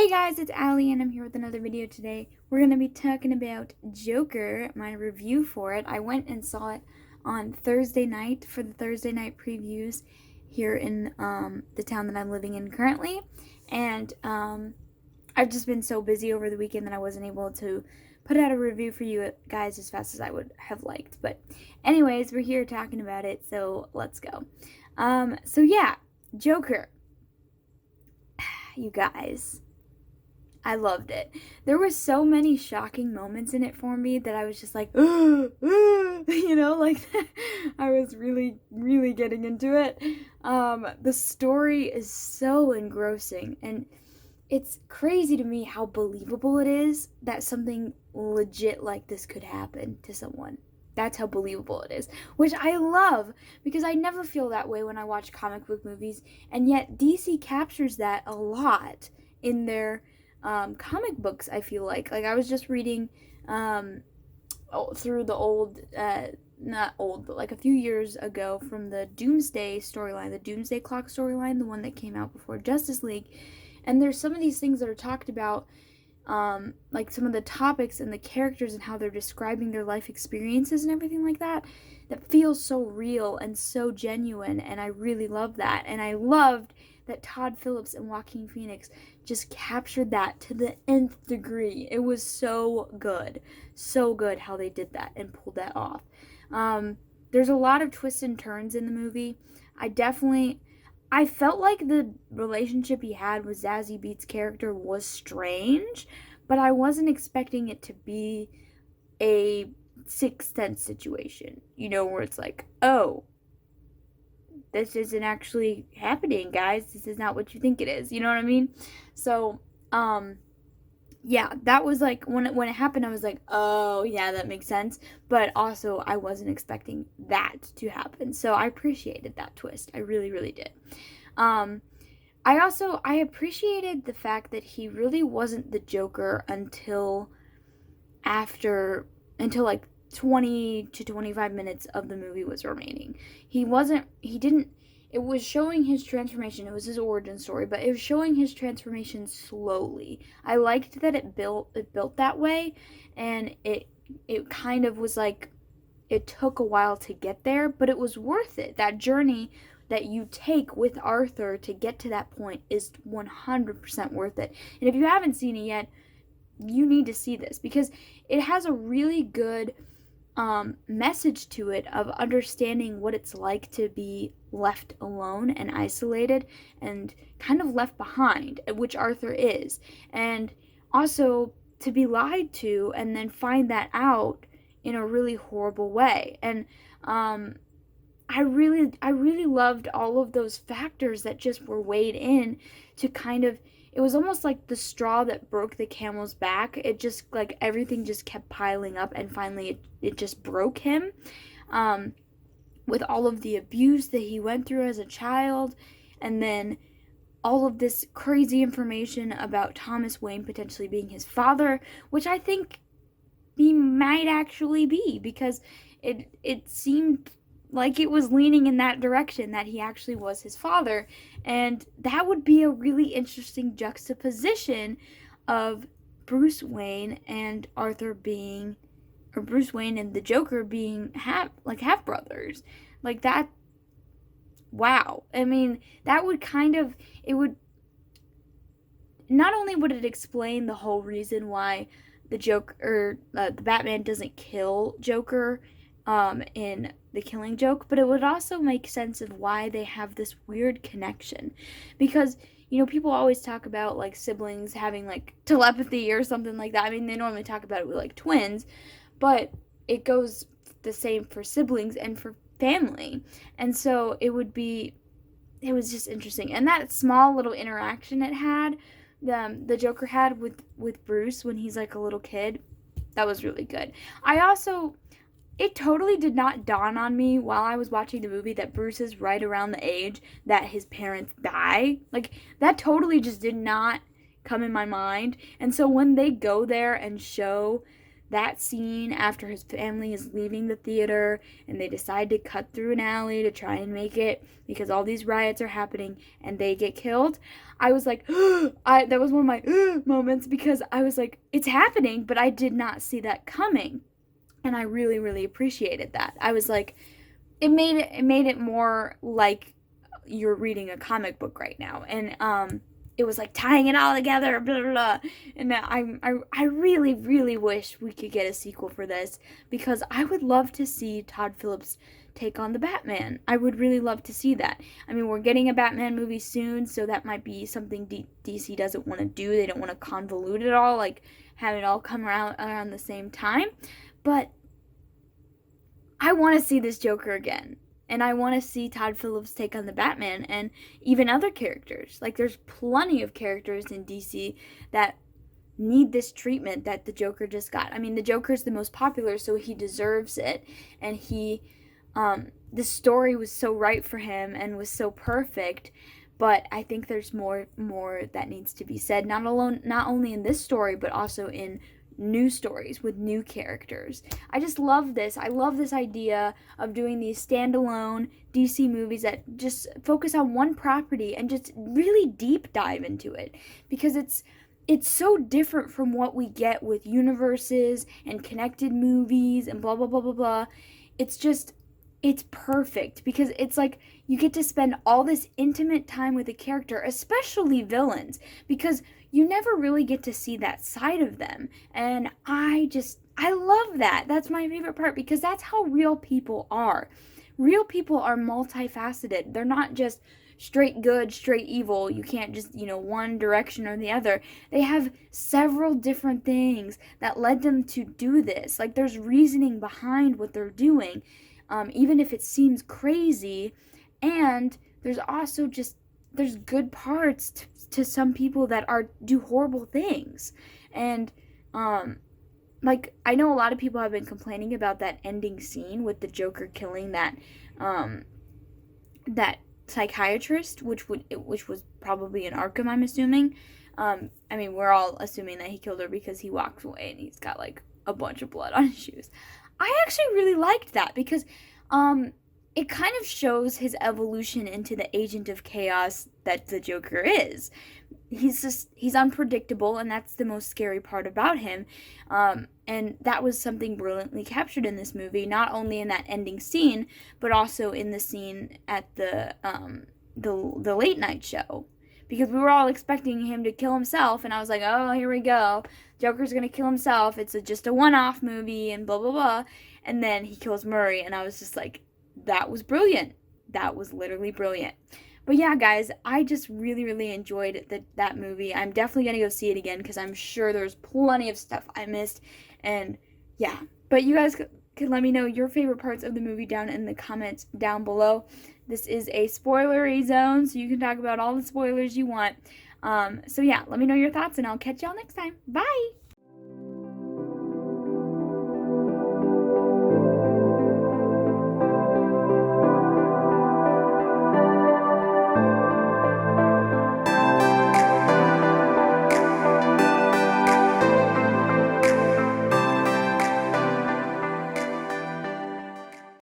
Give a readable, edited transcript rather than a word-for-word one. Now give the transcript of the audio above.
Hey guys, it's Allie and I'm here with another video today. We're going to be talking about Joker, my review for it. I went and saw it on Thursday night for the Thursday night previews here in the town that I'm living in currently. And I've just been so busy over the weekend that I wasn't able to put out a review for you guys as fast as I would have liked. But anyways, we're here talking about it, so let's go. So yeah, Joker. You guys, I loved it. There were so many shocking moments in it for me that I was just like, like I was really, really getting into it. The story is so engrossing, and it's crazy to me how believable it is that something legit like this could happen to someone. That's how believable it is, which I love because I never feel that way when I watch comic book movies, and yet DC captures that a lot in their comic books. I feel like I was just reading through the old not old but like a few years ago from the Doomsday storyline, the Doomsday Clock storyline, the one that came out before Justice League, and there's some of these things that are talked about, like some of the topics and the characters and how they're describing their life experiences and everything like that, that feels so real and so genuine, and I really love that. And I loved that Todd Phillips and Joaquin Phoenix just captured that to the nth degree. It was so good how they did that and pulled that off. There's a lot of twists and turns in the movie. I felt like the relationship he had with Zazie Beetz' character was strange, but I wasn't expecting it to be a Sixth Sense situation, where it's like, oh, this isn't actually happening, guys. This is not what you think it is. You know what I mean? So, yeah, that was like when it happened, I was like, oh yeah, that makes sense. But also, I wasn't expecting that to happen. So I appreciated that twist. I really, really did. I appreciated the fact that he really wasn't the Joker until like 20 to 25 minutes of the movie was remaining. It was showing his transformation. It was his origin story, but it was showing his transformation slowly. I liked that it built that way, and it kind of was like, it took a while to get there, but it was worth it. That journey that you take with Arthur to get to that point is 100% worth it. And if you haven't seen it yet, you need to see this because it has a really good message to it of understanding what it's like to be left alone and isolated and kind of left behind, which Arthur is, and also to be lied to and then find that out in a really horrible way. And I really loved all of those factors that just were weighed in to kind of, it was almost like the straw that broke the camel's back. It just, like, everything just kept piling up, and finally it just broke him. With all of the abuse that he went through as a child, and then all of this crazy information about Thomas Wayne potentially being his father, which I think he might actually be, because it seemed like it was leaning in that direction, that he actually was his father. And that would be a really interesting juxtaposition of Bruce Wayne and Arthur being, or Bruce Wayne and the Joker being half brothers. Like that, wow. I mean, that would not only would it explain the whole reason why the Joker, the Batman doesn't kill Joker in The Killing Joke, but it would also make sense of why they have this weird connection. Because, people always talk about, like, siblings having, like, telepathy or something like that. I mean, they normally talk about it with, like, twins, but it goes the same for siblings and for family. And so it was just interesting. And that small little interaction the Joker had with Bruce when he's, like, a little kid, that was really good. It totally did not dawn on me while I was watching the movie that Bruce is right around the age that his parents die. Like, that totally just did not come in my mind. And so when they go there and show that scene after his family is leaving the theater and they decide to cut through an alley to try and make it because all these riots are happening and they get killed, I was like, that was one of my moments, because I was like, it's happening, but I did not see that coming. And I really, really appreciated that. I was like, it made it more like you're reading a comic book right now. And it was like tying it all together, blah, blah, blah. And I really, really wish we could get a sequel for this, because I would love to see Todd Phillips take on the Batman. I would really love to see that. I mean, we're getting a Batman movie soon, so that might be something DC doesn't want to do. They don't want to convolute it all, like have it all come around the same time. But I want to see this Joker again. And I want to see Todd Phillips take on the Batman and even other characters. Like, there's plenty of characters in DC that need this treatment that the Joker just got. I mean, the Joker's the most popular, so he deserves it. And the story was so right for him and was so perfect. But I think there's more that needs to be said. Not only in this story, but also in new stories with new characters. I just love this. I love this idea of doing these standalone DC movies that just focus on one property and just really deep dive into it, because it's so different from what we get with universes and connected movies and blah blah blah blah blah. It's perfect, because it's like you get to spend all this intimate time with a character, especially villains, because you never really get to see that side of them. And I love that. That's my favorite part, because that's how real people are. Real people are multifaceted. They're not just straight good, straight evil. You can't just, one direction or the other. They have several different things that led them to do this. Like, there's reasoning behind what they're doing. Even if it seems crazy. And there's also there's good parts to some people that do horrible things. And like, I know a lot of people have been complaining about that ending scene with the Joker killing that psychiatrist, which was probably in Arkham, I'm assuming. I mean, we're all assuming that he killed her because he walks away and he's got like a bunch of blood on his shoes. I actually really liked that, because it kind of shows his evolution into the agent of chaos that the Joker is. He's unpredictable, and that's the most scary part about him. And that was something brilliantly captured in this movie, not only in that ending scene, but also in the scene at the late night show. Because we were all expecting him to kill himself, and I was like, oh, here we go. Joker's gonna kill himself. It's just a one-off movie, and blah, blah, blah. And then he kills Murray, and I was just like, that was brilliant. That was literally brilliant. But yeah, guys, I just really, really enjoyed that movie. I'm definitely gonna go see it again, because I'm sure there's plenty of stuff I missed. And yeah, but you guys could let me know your favorite parts of the movie down in the comments down below. This is a spoilery zone, so you can talk about all the spoilers you want. So yeah, let me know your thoughts, and I'll catch y'all next time. Bye!